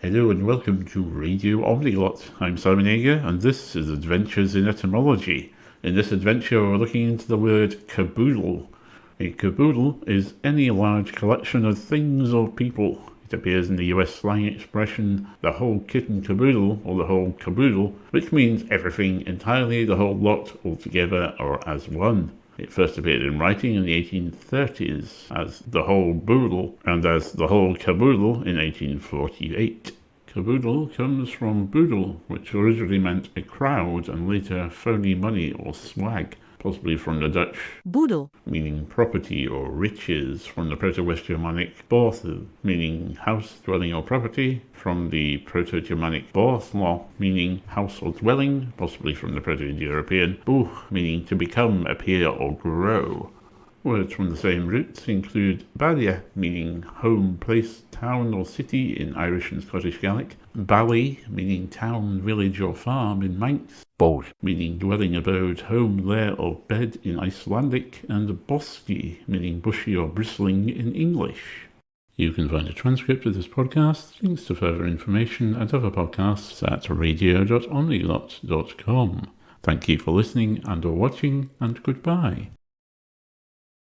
Hello and welcome to Radio Omniglot. I'm Simon Ager and this is Adventures in Etymology. In this adventure we're looking into the word caboodle. A caboodle is any large collection of things or people. It appears in the US slang expression the whole kit and caboodle or the whole caboodle, which means everything entirely, the whole lot, altogether or as one. It first appeared in writing in the 1830s as the whole boodle and as the whole caboodle in 1848. Caboodle comes from boodle, which originally meant a crowd and later phony money or swag, possibly from the Dutch boedel, meaning property or riches, from the Proto-West Germanic borthe, meaning house, dwelling or property, from the Proto-Germanic borthlo, meaning house or dwelling, possibly from the Proto-Indo-European buch, meaning to become, appear or grow. Words from the same roots include baile, meaning home, place, town or city in Irish and Scottish Gaelic, bally, meaning town, village or farm in Manx, bol, meaning dwelling, abode, home, lair or bed in Icelandic, and bosky, meaning bushy or bristling in English. You can find a transcript of this podcast, links to further information and other podcasts at radio.omniglot.com. Thank you for listening and or watching, and goodbye.